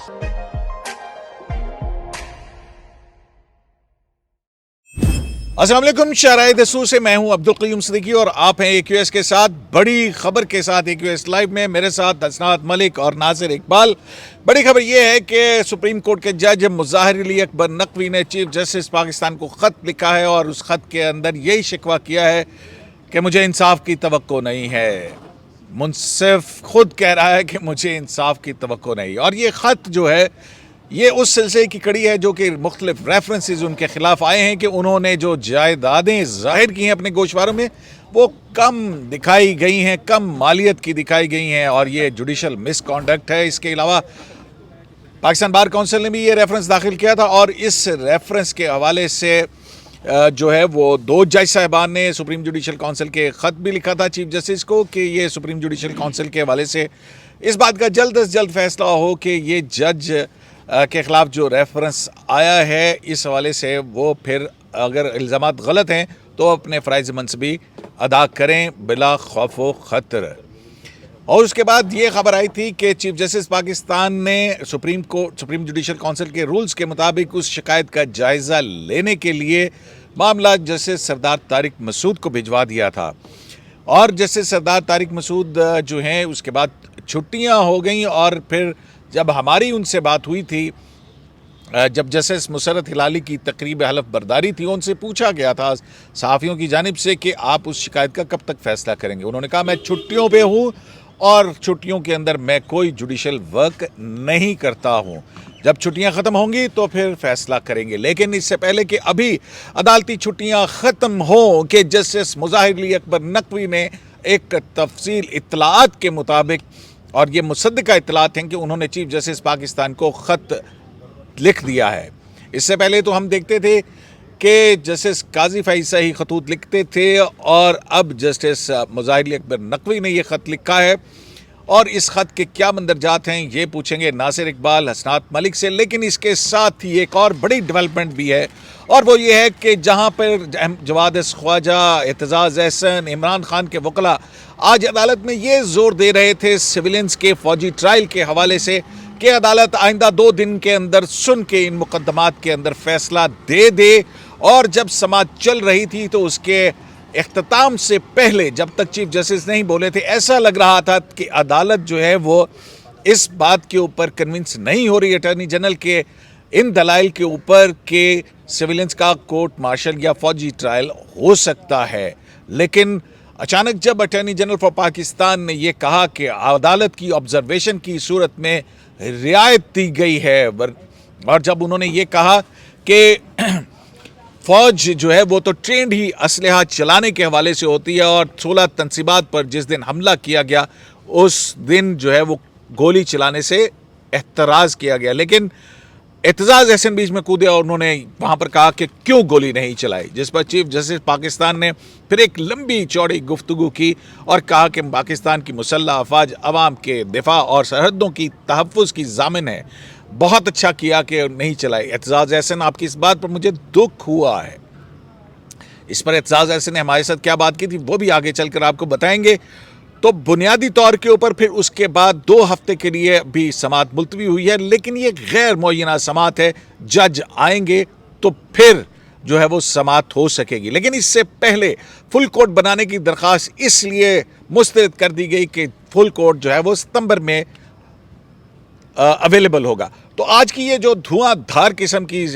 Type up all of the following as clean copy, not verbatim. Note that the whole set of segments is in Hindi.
अस्सलाम वालेकुम, शहराए दसूर से मैं हूं अब्दुल क़य्यूम सिद्दीकी और आप हैं AQS के साथ। बड़ी खबर के साथ AQS लाइव में मेरे साथ हसनात मलिक और नासिर इकबाल। बड़ी खबर यह है कि सुप्रीम कोर्ट के जज मुज़ाहिर अली अकबर नकवी ने चीफ जस्टिस पाकिस्तान को ख़त लिखा है और उस ख़त के अंदर यही शिकवा किया है कि मुझे इंसाफ की तवक्को नहीं है। मुंसिफ खुद कह रहा है कि मुझे इंसाफ की तवक्को नहीं, और ये ख़त जो है ये उस सिलसिले की कड़ी है जो कि मुख्तलिफ रेफरेंसेस उनके खिलाफ आए हैं कि उन्होंने जो जायदादें जाहिर की हैं अपने गोशवारों में वो कम दिखाई गई हैं, कम मालियत की दिखाई गई हैं, और ये जुडिशल मिसकॉन्डक्ट है। इसके अलावा पाकिस्तान बार काउंसिल ने भी ये रेफरेंस दाखिल किया था और इस रेफरेंस के हवाले से जो है वो दो जज साहिबान ने सुप्रीम जुडिशल काउंसिल के ख़त भी लिखा था चीफ जस्टिस को कि ये सुप्रीम जुडिशल काउंसिल के हवाले से इस बात का जल्द अज जल्द फैसला हो कि ये जज के ख़िलाफ़ जो रेफरेंस आया है इस हवाले से वो फिर अगर इल्ज़ामात गलत हैं तो अपने फ़राइज़ मनसबी अदा करें बिला खौफ व ख़तर। और उसके बाद ये खबर आई थी कि चीफ जस्टिस पाकिस्तान ने सुप्रीम जुडिशल काउंसिल के रूल्स के मुताबिक उस शिकायत का जायज़ा लेने के लिए मामला जस्टिस सरदार तारिक मसूद को भिजवा दिया था। और जस्टिस सरदार तारिक मसूद जो हैं उसके बाद छुट्टियां हो गई, और फिर जब हमारी उनसे बात हुई थी, जब जस्टिस मुसर्रत हिलाली की तकरीब हलफ बर्दारी थी, उनसे पूछा गया था सहाफ़ियों की जानिब से कि आप उस शिकायत का कब तक फ़ैसला करेंगे। उन्होंने कहा मैं छुट्टियों पे हूँ और छुट्टियों के अंदर मैं कोई जुडिशल वर्क नहीं करता हूँ, जब छुट्टियां ख़त्म होंगी तो फिर फ़ैसला करेंगे। लेकिन इससे पहले कि अभी अदालती छुट्टियां ख़त्म हों कि जस्टिस मुज़ाहिर अली अकबर नकवी ने एक तफसील इत्तलात के मुताबिक, और ये मुसद्दका इत्तलात हैं कि उन्होंने चीफ जस्टिस पाकिस्तान को ख़त लिख दिया है। इससे पहले तो हम देखते थे कि जस्टिस काजी फ़ाइज़ ही ख़तूत लिखते थे, और अब जस्टिस मुज़ाहिर अली अकबर नकवी ने यह ख़त लिखा है। और इस ख़त के क्या मंदरजात हैं ये पूछेंगे नासिर इकबाल हसनात मलिक से। लेकिन इसके साथ ही एक और बड़ी डेवलपमेंट भी है, और वो ये है कि जहाँ पर जवाद ख्वाजा, एतजाज़ एहसन, इमरान खान के वकला आज अदालत में ये ज़ोर दे रहे थे सिविलियंस के फ़ौजी ट्रायल के हवाले से कि अदालत आइंदा 2 दिन के अंदर सुन के इन मुकदमात के अंदर फ़ैसला दे दे। और जब समाअत चल रही थी तो उसके इख्तिताम से पहले जब तक चीफ जस्टिस नहीं बोले थे, ऐसा लग रहा था कि अदालत जो है वो इस बात के ऊपर कन्विंस नहीं हो रही अटॉर्नी जनरल के इन दलाइल के ऊपर कि सिविलियंस का कोर्ट मार्शल या फौजी ट्रायल हो सकता है। लेकिन अचानक जब अटॉर्नी जनरल फॉर पाकिस्तान ने यह कहा कि अदालत की ऑब्जर्वेशन की सूरत में रियायत दी गई है, और जब उन्होंने ये कहा कि फ़ौज जो है वो तो ट्रेंड ही असलहा चलाने के हवाले से होती है, और 16 तनसीबात पर जिस दिन हमला किया गया उस दिन जो है वो गोली चलाने से एतराज़ किया गया। लेकिन एतजाज़ एहसन बीच में कूदे और उन्होंने वहाँ पर कहा कि क्यों गोली नहीं चलाई, जिस पर चीफ जस्टिस पाकिस्तान ने फिर एक लंबी चौड़ी गुफ्तगू की और कहा कि पाकिस्तान की मुसल्लह अफवाज अवाम के दिफा और सरहदों की तहफ़्फ़ुज़ की ज़ामिन है। बहुत अच्छा किया कि नहीं चलाई। एतजाज़ एहसन, आपकी इस बात पर मुझे दुख हुआ है। इस पर एतजाज़ एहसन ने हमारे साथ क्या बात की थी वो भी आगे चलकर आपको बताएंगे। तो बुनियादी तौर के ऊपर फिर उसके बाद 2 हफ्ते के लिए भी समाअत मुलतवी हुई है, लेकिन ये गैर मुअय्यना समाअत है। जज आएंगे तो फिर जो है वो समाअत हो सकेगी। लेकिन इससे पहले फुल कोर्ट बनाने की दरख्वास्त इसलिए मुस्तरद कर दी गई कि फुल कोर्ट जो है वो सितंबर में अवेलेबल होगा। तो आज की ये जो धुआंधार किस्म की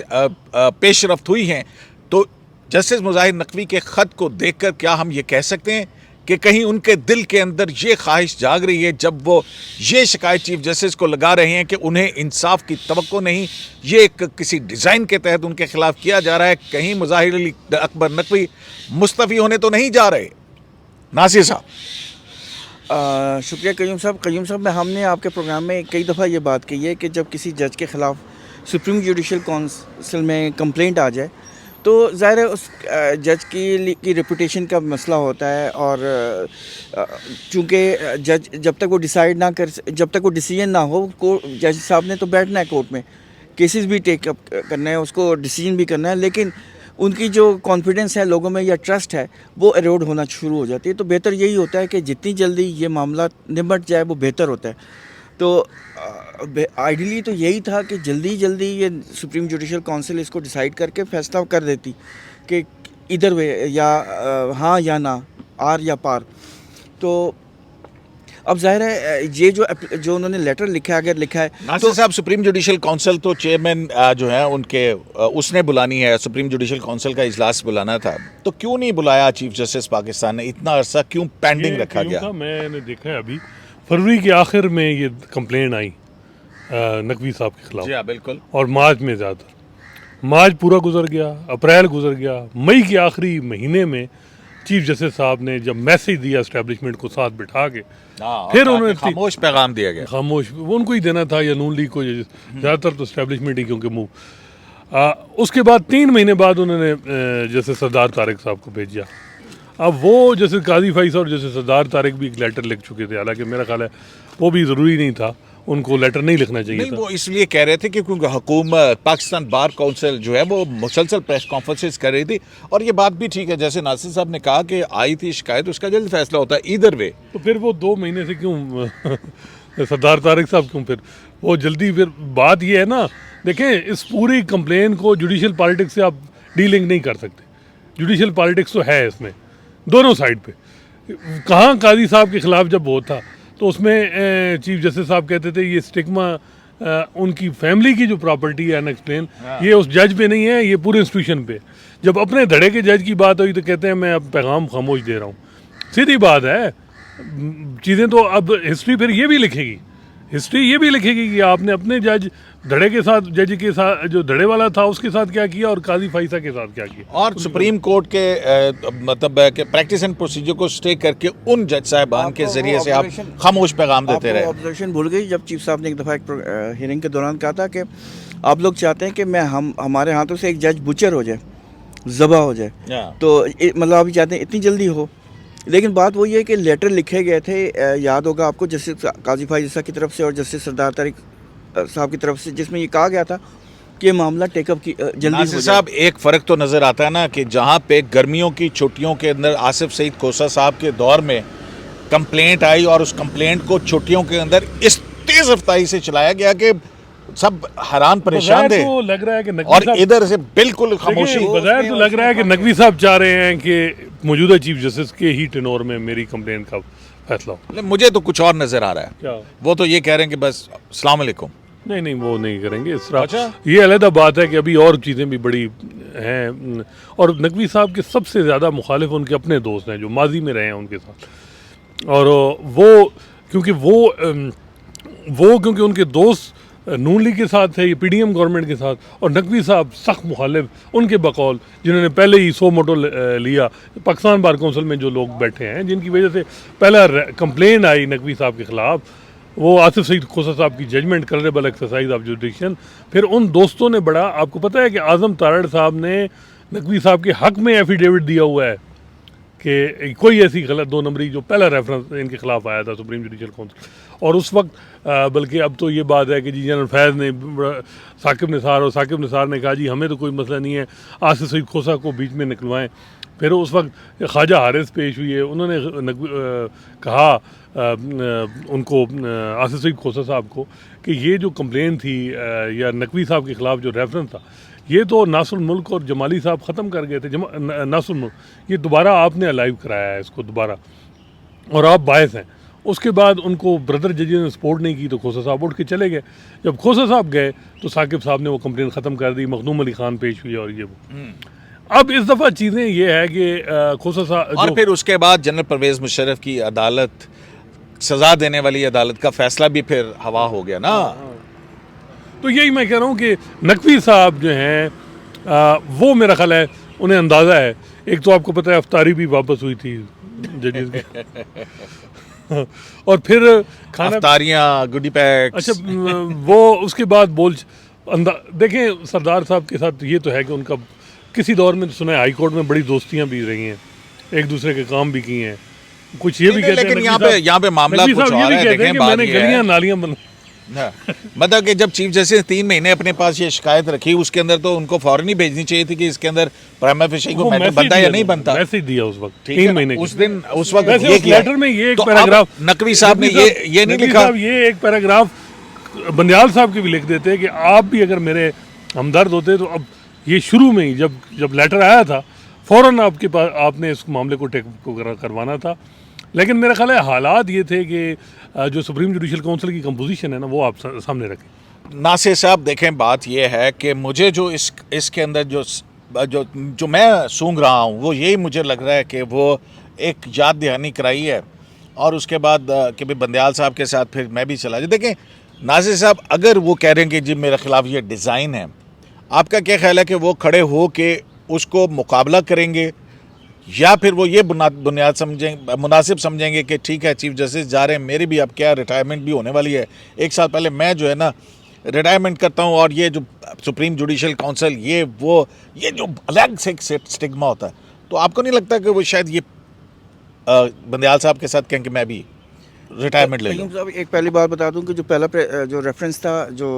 पेशरफ्त हुई हैं, तो जस्टिस मुज़ाहिर नकवी के ख़त को देखकर क्या हम ये कह सकते हैं कि कहीं उनके दिल के अंदर ये ख्वाहिश जाग रही है, जब वो ये शिकायत चीफ जस्टिस को लगा रहे हैं कि उन्हें इंसाफ की तवक्को नहीं, ये किसी डिज़ाइन के तहत उनके खिलाफ किया जा रहा है, कहीं मुज़ाहिर अली अकबर नकवी मुस्तफ़ी होने तो नहीं जा रहे? नासिर साहब। शुक्रिया क़य्यूम साहब, हमने आपके प्रोग्राम में कई दफ़ा ये बात कही है कि जब किसी जज के ख़िलाफ़ सुप्रीम जुडिशल काउंसिल में कंप्लेंट आ जाए तो ज़ाहिर है उस जज की रेपुटेशन का मसला होता है। और चूँकि जज जब तक वो डिसीजन ना हो, जज साहब ने तो बैठना है कोर्ट में, केसेस भी टेक अप करना है, उसको डिसीजन भी करना है, लेकिन उनकी जो कॉन्फिडेंस है लोगों में या ट्रस्ट है वो एरोड होना शुरू हो जाती है। तो बेहतर यही होता है कि जितनी जल्दी ये मामला निपट जाए वो बेहतर होता है। तो आइडियली तो यही था कि जल्दी जल्दी ये सुप्रीम जुडिशल काउंसिल इसको डिसाइड करके फैसला कर देती कि इधर वे या हाँ या ना, आर या पार। तो अब जाहिर है ये जो उन्होंने लेटर लिखा है, अगर लिखा है नासिर साहब, सुप्रीम जुडिशल काउंसिल तो चेयरमैन जो है उनके उसने बुलानी है, सुप्रीम जुडिशल काउंसिल का इजलास बुलाना था, तो क्यों नहीं बुलाया चीफ जस्टिस पाकिस्तान ने? इतना अरसा क्यों पेंडिंग रखा गया? मैंने देखा है अभी फरवरी के आखिर में ये कंप्लेंट आई नकवी साहब के खिलाफ। जी हाँ, बिल्कुल। और मार्च में ज़्यादातर, मार्च पूरा गुजर गया, अप्रैल गुजर गया, मई के आखिरी महीने में चीफ जस्टिस साहब ने जब मैसेज दिया एस्टेब्लिशमेंट को साथ बिठा के, फिर उन्होंने खामोश पैगाम दिया गया। खामोश उनको ही देना था या नून लीग को, ज़्यादातर तो एस्टेब्लिशमेंट ही, क्योंकि मूव उसके बाद 3 महीने बाद उन्होंने जैसे सरदार तारिक साहब को भेजा। अब वो जैसे काजी फैसल और जैसे सरदार तारिक भी एक लेटर लिख चुके थे, हालांकि मेरा ख्याल है वो भी ज़रूरी नहीं था, उनको लेटर नहीं लिखना चाहिए नहीं, था। वो इसलिए कह रहे थे कि क्योंकि हुकूमत पाकिस्तान बार काउंसिल जो है वो मुसलसल प्रेस कॉन्फ्रेंसेस कर रही थी, और ये बात भी ठीक है, जैसे नासिर साहब ने कहा कि आई थी शिकायत, उसका जल्द फैसला होता है ईदर वे। तो फिर वो 2 महीने से क्यों सरदार तारिक साहब क्यों फिर वो जल्दी? फिर बात ये है ना, देखें इस पूरी कंप्लेन को जुडिशल पॉलिटिक्स से आप डीलिंग नहीं कर सकते। जुडिशल पॉलिटिक्स तो है इसमें दोनों साइड पे। कहाँ काजी साहब के खिलाफ जब वो था तो उसमें चीफ जस्टिस साहब कहते थे ये स्टिग्मा उनकी फैमिली की जो प्रॉपर्टी है अनएक्सप्लेन, ये उस जज पे नहीं है, ये पूरे इंस्टीट्यूशन पे। जब अपने धड़े के जज की बात हुई तो कहते हैं मैं अब पैगाम खामोश दे रहा हूँ। सीधी बात है, चीज़ें तो अब हिस्ट्री फिर ये भी लिखेगी, हिस्ट्री ये भी लिखेगी कि आपने अपने जज धड़े के साथ, जज के साथ जो धड़े वाला था उसके साथ क्या किया और काजी फैसल के साथ क्या किया। और सुप्रीम कोर्ट के मतलब के प्रैक्टिस एंड प्रोसीजर को स्टे करके उन जज साहिबान के जरिए से आप खामोश पैगाम देते रहे। ऑब्जर्वेशन भूल गई जब चीफ साहब ने एक दफ़ा एक हियरिंग के दौरान कहा था कि आप लोग चाहते हैं कि हमारे हाथों से एक जज बुचर हो जाए, ज़बा हो जाए, तो मतलब आप चाहते हैं इतनी जल्दी हो। लेकिन बात वही है कि लेटर लिखे गए थे, याद होगा आपको, जस्टिस काजी फैसल की तरफ से और जस्टिस सरदार तारिक साहब की तरफ से, जिसमें ये कहा गया था कि ये मामला टेकअप की जल्दी हो जाए। साहब, एक फ़र्क तो नज़र आता है ना कि जहाँ पे गर्मियों की छुट्टियों के अंदर आसिफ सईद खोसा साहब के दौर में कंप्लेंट आई और उस कंप्लेंट को छुट्टियों के अंदर इस तेज़ रफ्तारी से चलाया गया कि सब हैरान परेशान थे, तो लग रहा है कि और इधर से बिल्कुल खामोशी। बज़ाहिर तो लग रहा है कि नकवी साहब चाह रहे हैं कि मौजूदा चीफ जस्टिस के ही टेनोर में मेरी कंप्लेंट का फैसला हो। मुझे तो कुछ और नज़र आ रहा है। क्या? वो तो ये कह रहे हैं कि बस अस्सलाम वालेकुम। नहीं, वो नहीं करेंगे इस तरह। अच्छा? ये अलग बात है कि अभी और चीज़ें भी बड़ी हैं, और नकवी साहब के सबसे ज़्यादा मुखालिफ उनके अपने दोस्त हैं जो माजी में रहे हैं उनके साथ, और वो क्योंकि उनके दोस्त नून लीग के साथ है, ये पीडीएम गवर्नमेंट के साथ, और नकवी साहब सख्त मुखालिफ उनके बकौल, जिन्होंने पहले ही सो मोटो लिया पाकिस्तान बार काउंसिल में जो लोग बैठे हैं, जिनकी वजह से पहला कंप्लेन आई नकवी साहब के खिलाफ, वो आसिफ सईद खोसा साहब की judgement colourable exercise of jurisdiction. फिर उन दोस्तों ने बड़ा, आपको पता है कि आज़म तारड़ साहब ने नकवी साहब के हक़ में एफिडेविट दिया हुआ है कि कोई ऐसी गलत 2 नंबरी, जो पहला रेफरेंस इनके खिलाफ आया था सुप्रीम जुडिशल काउंसिल, और उस वक्त बल्कि अब तो ये बात है कि जी जनरल फैज़ ने साकिब निसार ने कहा जी हमें तो कोई मसला नहीं है, आसिफ सईद खोसा को बीच में निकलवाएं। फिर उस वक्त ख्वाजा हारिस पेश हुई है, उन्होंने कहा उनको आसिफ सईद खोसा साहब को कि ये जो कंप्लेन थी या नकवी साहब के ख़िलाफ़ जो रेफरेंस था, ये तो नासुल मुल्क और जमाली साहब ख़त्म कर गए थे। नासुल मुल्क ये दोबारा आपने अलाइव कराया है इसको दोबारा, और आप बायस हैं। उसके बाद उनको ब्रदर जजेस ने सपोर्ट नहीं की तो खोसा साहब उठ के चले गए। जब खोसा साहब गए तो साकिब साहब ने वो कंप्लेन ख़त्म कर दी, मखदूम अली खान पेश हुई, और ये वो। अब इस दफ़ा चीज़ें ये है कि खोसा साहब, और फिर उसके बाद जनरल परवेज़ मुशर्रफ की अदालत, सज़ा देने वाली अदालत का फैसला भी फिर हवा हो गया ना। तो यही मैं कह रहा हूँ कि नकवी साहब जो हैं वो मेरा ख्याल है उन्हें अंदाज़ा है। एक तो आपको पता है अफ्तारी भी वापस हुई थी जजेस की और फिर खाना अफ्तारियाँ, गुडी पैक्स। अच्छा, वो उसके बाद देखें सरदार साहब के साथ ये तो है कि उनका किसी दौर में सुना है हाई कोर्ट में बड़ी दोस्तियाँ भी रही हैं, एक दूसरे के काम भी किए हैं। कुछ ये भी कहते हैं, लेकिन यहाँ पे मामला कुछ और है। देखें, मैंने गलियाँ नालियाँ हाँ, मतलब कि जब चीफ जस्टिस 3 महीने अपने पास ये शिकायत रखी, उसके अंदर तो उनको फौरन ही भेजनी चाहिए थी कि इसके अंदर प्राइमा फेशी को मैटर बनता है या नहीं बनता। मैसेज दिया उस वक्त, ठीक है, 3 महीने उस दिन उस वक्त वैसे ये उस किया। लेटर में ये एक तो अब पैराग्राफ नकवी साहब ने ये नहीं नकवी लिखा। साहब ये एक पैराग्राफ बंदयाल साहब के भी लिख देते कि आप भी अगर मेरे हमदर्द होते तो अब ये शुरू में ही जब लेटर आया था फ़ौरन आपके पास आपने इस मामले को करवाना था। लेकिन मेरा ख्याल है हालात ये थे कि जो सुप्रीम जुडिशल काउंसिल की कंपोजिशन है ना वो आप सामने रखें। नासिर साहब देखें, बात यह है कि मुझे जो इसके अंदर जो मैं सूंघ रहा हूँ वो यही मुझे लग रहा है कि वो एक याद दहानी कराई है और उसके बाद कि भाई बंदयाल साहब के साथ फिर मैं भी चला जाए। देखें नासिर साहब, अगर वो कह रहे हैं कि जी मेरे ख़िलाफ़ ये डिज़ाइन है, आपका क्या ख्याल है कि वो खड़े हो के उसको मुकाबला करेंगे या फिर वो ये बुनियाद समझेंगे, मुनासिब समझेंगे कि ठीक है चीफ जस्टिस जा रहे हैं, मेरी भी अब क्या रिटायरमेंट भी होने वाली है, 1 साल पहले मैं जो है ना रिटायरमेंट करता हूँ और ये जो सुप्रीम जुडिशल काउंसिल ये जो अलग से एक स्टिग्मा होता है, तो आपको नहीं लगता कि वो शायद ये बंदयाल साहब के साथ कहें कि मैं भी रिटायरमेंट ले लूँ? साहब एक पहली बात बता दूं कि जो पहला जो रेफरेंस था जो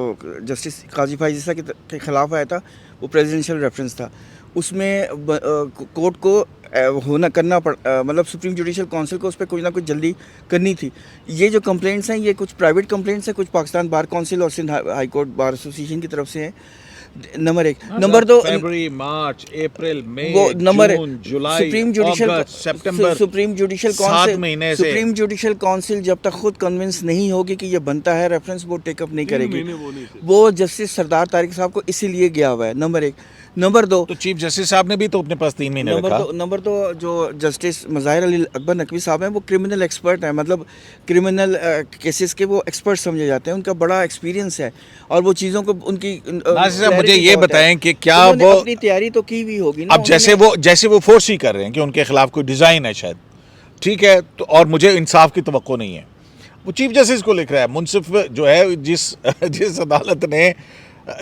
जस्टिस काजी फाइज़ा के खिलाफ आया था वो प्रेसिडेंशियल रेफरेंस था। उसमें कोर्ट को मतलब सुप्रीम जुडिशल काउंसिल को उस पर कुछ ना कुछ जल्दी करनी थी। ये जो कंप्लेंट्स हैं ये कुछ प्राइवेट कंप्लेंट्स हैं, कुछ पाकिस्तान बार काउंसिल और Sindh high court bar association की तरफ से हैं। नंबर 1। नंबर 2, फरवरी, मार्च, अप्रैल, मई, वो नंबर जून, जुलाई, सुप्रीम जुडिशल सितंबर, सुप्रीम जुडिशल 7 काउंसिल महीने से सुप्रीम जुडिशल काउंसिल जब तक खुद कन्विंस नहीं होगी कि ये बनता है रेफरेंस वो टेकअप नहीं करेगी। वो जस्टिस सरदार तारिक साहब को इसीलिए गया हुआ है। नंबर 1। नंबर 2, तो चीफ जस्टिस साहब ने भी तो अपने पास 3 महीने रखा। नंबर 2 जो जस्टिस मज़ाहिर अली अकबर नकवी साहब हैं वो क्रिमिनल एक्सपर्ट हैं, मतलब क्रिमिनल केसेस के वो एक्सपर्ट समझे जाते हैं, उनका बड़ा एक्सपीरियंस है और वो चीज़ों को उनकी मुझे ये बताएं कि क्या वो अपनी तैयारी तो की हुई होगी ना। अब जैसे वो फोर्स ही कर रहे हैं कि उनके खिलाफ कोई डिज़ाइन है शायद, ठीक है, तो और मुझे इंसाफ की तवक्को नहीं है, वो चीफ जस्टिस को लिख रहा है। मुनसिफ जो है जिस अदालत ने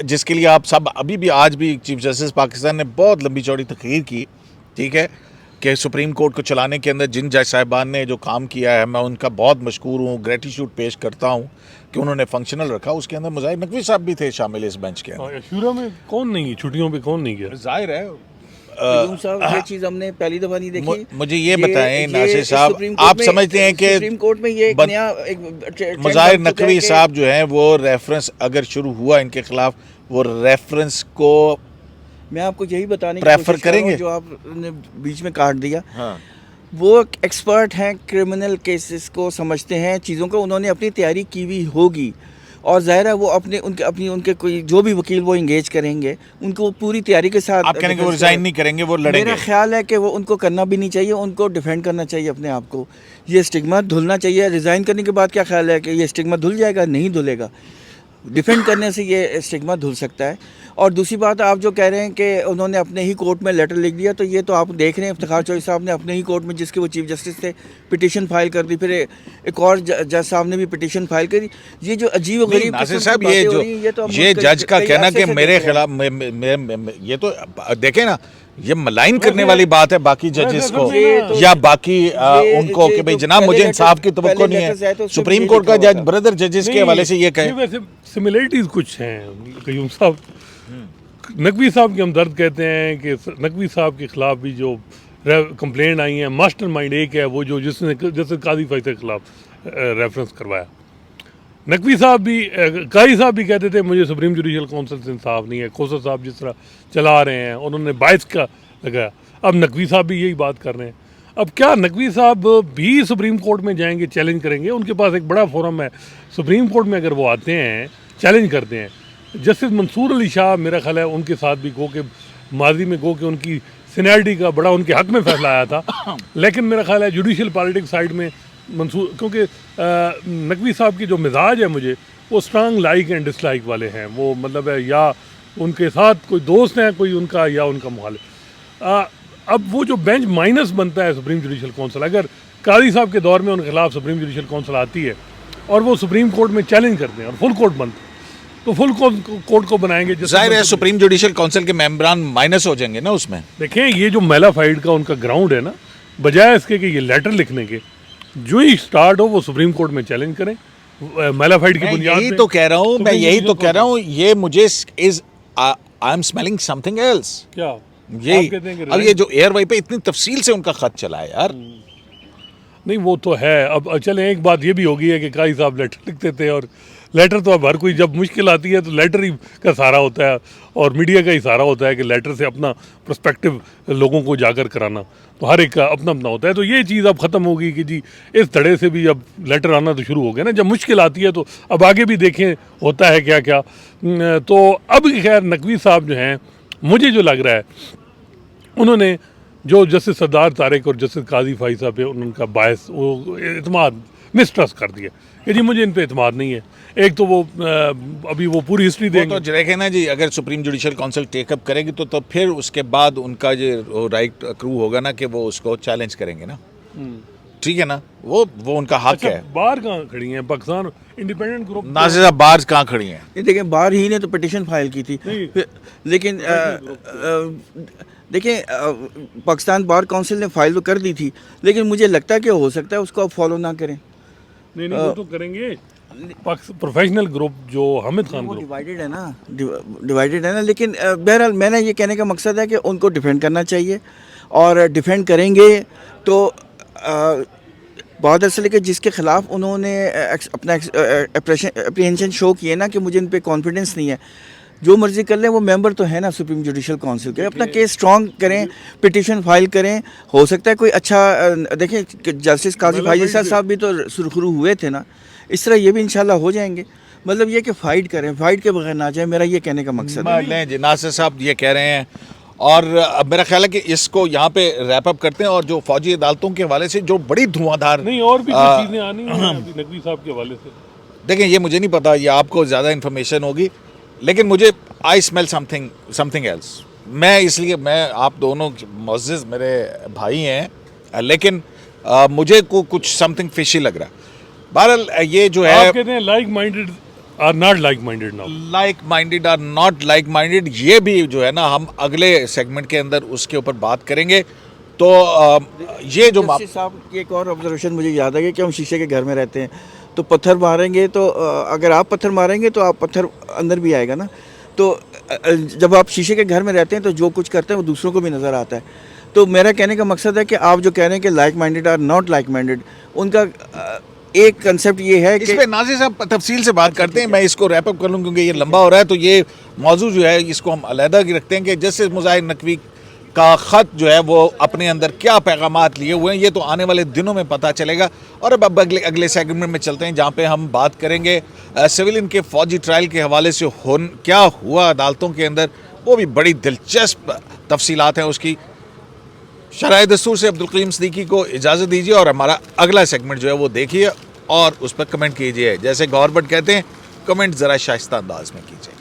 जिसके लिए आप सब अभी भी आज भी चीफ जस्टिस पाकिस्तान ने बहुत लंबी चौड़ी तकरीर की, ठीक है, कि सुप्रीम कोर्ट को चलाने के अंदर जिन जज साहिबान ने जो काम किया है मैं उनका बहुत मशकूर हूँ, ग्रेटिट्यूड पेश करता हूँ कि उन्होंने फंक्शनल रखा। उसके अंदर मुजाहिर नकवी साहब भी थे शामिल इस बेंच के अंदर। शुरू में कौन नहीं, छुट्टियों पे कौन नहीं गया? जाहिर है साहब ये चीज़ हमने पहली दफा नहीं देखी। मुझे ये बताएं नासिर साहब, आप समझते हैं कि सुप्रीम कोर्ट में ये एक नया मुजाहिर नकवी साहब जो हैं वो रेफरेंस अगर शुरू हुआ इनके खिलाफ, वो रेफरेंस को मैं आपको यही बताने की प्रेफर कोशिश कर रहा हूं, करेंगे जो आपने बीच में काट दिया। हाँ। वो एक्सपर्ट हैं, क्रिमिनल केसेस को समझते हैं, चीज़ों को उन्होंने अपनी तैयारी की हुई होगी और ज़ाहिर है वो उनके कोई जो भी वकील वो इंगेज करेंगे उनको वो पूरी तैयारी के साथ। आप कहेंगे वो रिजाइन नहीं करेंगे, वो लड़ेंगे? मेरा ख्याल है कि वो उनको करना भी नहीं चाहिए, उनको डिफेंड करना चाहिए अपने आप को। ये स्टिग्मा धुलना चाहिए। रिज़ाइन करने के बाद क्या ख्याल है कि ये स्टिग्मा धुल जाएगा? नहीं धुलेगा। डिफेंड करने से ये स्टिग्मा धुल सकता है। और दूसरी बात, आप जो कह रहे हैं कि उन्होंने अपने ही कोर्ट में लेटर लिख दिया, तो ये तो आप देख रहे हैं इफ्तिखार चौधरी साहब ने अपने ही कोर्ट में, जिसके वो चीफ जस्टिस थे, पिटीशन फाइल कर दी, फिर एक और जज साहब ने भी पिटीशन फाइल करी। ये जो अजीब और गरीब नासिर साहब ये जज का कहना कि मेरे खिलाफ ये तो देखें ना, ये मलाइन करने वाली बात है बाकी जजेस को या बाकी उनको कि भाई जनाब मुझे इंसाफ की तवक्को नहीं है। सुप्रीम कोर्ट का जज ब्रदर जजेस के हवाले से ये कहे। वैसे सिमिलरिटीज कुछ हैं कयूम साहब। नकवी साहब के हमदर्द कहते हैं कि नकवी साहब के खिलाफ भी जो कंप्लेंट आई है, मास्टरमाइंड एक है वो जो जिसने काजी फाइज़ा के खिलाफ रेफरेंस करवाया। नकवी साहब भी, काजी साहब भी कहते थे मुझे सुप्रीम जुडिशल काउंसिल से इंसाफ नहीं है। खोसर साहब जिस तरह चला रहे हैं उन्होंने 22 का लगाया, अब नकवी साहब भी यही बात कर रहे हैं। अब क्या नकवी साहब भी सुप्रीम कोर्ट में जाएंगे, चैलेंज करेंगे? उनके पास एक बड़ा फोरम है सुप्रीम कोर्ट में, अगर वो आते हैं चैलेंज करते हैं। जस्टिस मंसूर अली शाह मेरा ख्याल है उनके साथ भी गो के माजी में गो के उनकी सीनियरिटी का बड़ा उनके हक में फैसला आया था, लेकिन मेरा ख्याल है जुडिशल पॉलिटिक्स साइड में मंसूर, क्योंकि नकवी साहब की जो मिजाज है मुझे वो स्ट्रांग लाइक एंड डिसलाइक वाले हैं। वो मतलब है या उनके साथ कोई दोस्त हैं कोई उनका या उनका मुखालिफ। अब वो जो बेंच माइनस बनता है सुप्रीम जुडिशल काउंसिल, अगर काजी साहब के दौर में उनके खिलाफ सुप्रीम जुडिशल काउंसिल आती है और वो सुप्रीम कोर्ट में चैलेंज करते हैं और फुल कोर्ट बनते हैं, तो फुल कोर्ट को बनाएंगे। जाहिर है सुप्रीम जुडिशल काउंसिल के मेंबरान माइनस हो जाएंगे ना उसमें। देखें ये जो मेलाफाइड का उनका ग्राउंड है ना, बजाय इसके कि ये लेटर लिखने के, जो ही स्टार्ट हो वो सुप्रीम कोर्ट में चैलेंज करें मेलाफाइड की मैं बुनियाद यही पे तो कह रहा हूँ, मैं सुप्रीम यही तो जुडिशल कह रहा हूँ, ये मुझे is I am smelling something else. क्या यही आप कहते हैं कि अब ये जो एयर वाई पे इतनी तफसील से उनका खत चला है यार, नहीं वो तो है। अब चलें, एक बात ये भी होगी है कि काजी साहब लेटर लिखते थे, और लेटर तो अब हर कोई जब मुश्किल आती है तो लेटर ही का सहारा होता है, और मीडिया का ही सहारा होता है कि लेटर से अपना पर्सपेक्टिव लोगों को उजागर कराना। तो हर एक का अपना अपना होता है। तो ये चीज़ अब ख़त्म होगी कि जी इस धड़े से भी अब लेटर आना तो शुरू हो गया ना। जब मुश्किल आती है तो अब आगे भी देखें होता है क्या क्या। तो अब खैर नकवी साहब जो हैं, मुझे जो लग रहा है उन्होंने जो जस्टिस सरदार तारिक और जस्टिस काजी फाई साहब पे उनका बायस वो एतमाद मिसट्रस्ट कर दिया कि जी मुझे इन पे एतमाद नहीं है। एक तो वो अभी वो पूरी हिस्ट्री वो देंगे। तो देखें ना जी, अगर सुप्रीम जुडिशल काउंसिल टेकअप करेगी तो फिर उसके बाद उनका जो राइट अक्रू होगा ना कि वो उसको चैलेंज करेंगे ना, ठीक है ना, वो उनका हक अच्छा, है। बाहर कहाँ खड़ी हैं पाकिस्तान इंडिपेंडेंट ग्रुप? नासिर साहब बाहर कहाँ खड़ी हैं? ये देखें, बाहर ही ने तो पिटिशन फाइल की थी, लेकिन देखिए पाकिस्तान बार काउंसिल ने फाइल तो कर दी थी, लेकिन मुझे लगता है कि हो सकता है उसको आप फॉलो ना करें। नहीं वो तो करेंगे। प्रोफेशनल ग्रुप जो हामिद खान वो ग्रुप, डिवाइडेड है ना, डिवाइडेड है ना। लेकिन बहरहाल मैंने ये कहने का मकसद है कि उनको डिफेंड करना चाहिए, और डिफेंड करेंगे तो बहुत असल कि जिसके ख़िलाफ़ उन्होंने अपना अप्रीहेंशन शो किए ना कि मुझे इन पे कॉन्फिडेंस नहीं है, जो मर्ज़ी कर लें, वो मेंबर तो है ना सुप्रीम जुडिशल काउंसिल के, अपना केस स्ट्रॉन्ग करें, पिटिशन फाइल करें। हो सकता है कोई अच्छा देखें, जस्टिस काजी फाइज़ साहब भी तो सुरखरू हुए थे ना, इस तरह ये भी इंशाल्लाह हो जाएंगे। मतलब ये कि फ़ाइट करें, फ़ाइट के बगैर ना जाए, मेरा ये कहने का मकसद है। लें जी, नासिर साहब ये कह रहे हैं, और अब मेरा ख्याल है कि इसको यहाँ पे रैप अप करते हैं। और जो फौजी अदालतों के हवाले से जो बड़ी धुआंधार, नहीं और भी कुछ चीज़ें आनी हैं अभी नकवी साहब के हवाले से। देखें ये मुझे नहीं पता, ये आपको ज़्यादा इन्फॉर्मेशन होगी, लेकिन मुझे आई स्मेल समथिंग एल्स। मैं इसलिए, मैं आप दोनों मुअज़्ज़िज़ मेरे भाई हैं, लेकिन मुझे को कुछ समथिंग फिशी लग रहा है। बहरहाल ये जो है, आप कहते हैं like minded or not like minded now. Like minded or not like minded, ये भी जो है ना हम अगले सेगमेंट के अंदर उसके ऊपर बात करेंगे। तो ये जो जस्टिस साहब की एक और ऑब्जर्वेशन मुझे याद है कि हम शीशे के घर में रहते हैं, तो पत्थर मारेंगे तो अगर आप पत्थर मारेंगे तो आप पत्थर अंदर भी आएगा ना। तो जब आप शीशे के घर में रहते हैं तो जो कुछ करते हैं वो दूसरों को भी नज़र आता है। तो मेरा कहने का मकसद है कि आप जो कह रहे हैं कि like minded or not like minded, उनका एक कंसेप्ट ये है इस कि पे नाज़िर साहब तफसील से बात करते हैं। मैं इसको रैप अप कर लूँ क्योंकि ये लंबा हो रहा है। तो ये मौजूद जो है इसको हम अलहदा की रखते हैं कि जस्टिस मुज़ाहिर नकवी का ख़त जो है वो अपने अंदर क्या पैगामात लिए हुए हैं, ये तो आने वाले दिनों में पता चलेगा। और अब अगले सेगमेंट में चलते हैं जहाँ पे हम बात करेंगे सिविलियन के फ़ौजी ट्रायल के हवाले से क्या हुआ अदालतों के अंदर, वो भी बड़ी दिलचस्प तफसीलात हैं उसकी। शरह दस्तूर से अब्दुल क़य्यूम सिद्दीकी को इजाज़त दीजिए और हमारा अगला सेगमेंट जो है वो देखिए और उस पर कमेंट कीजिए। जैसे गवर्नमेंट कहते हैं, कमेंट ज़रा शाइस्ता अंदाज में कीजिए।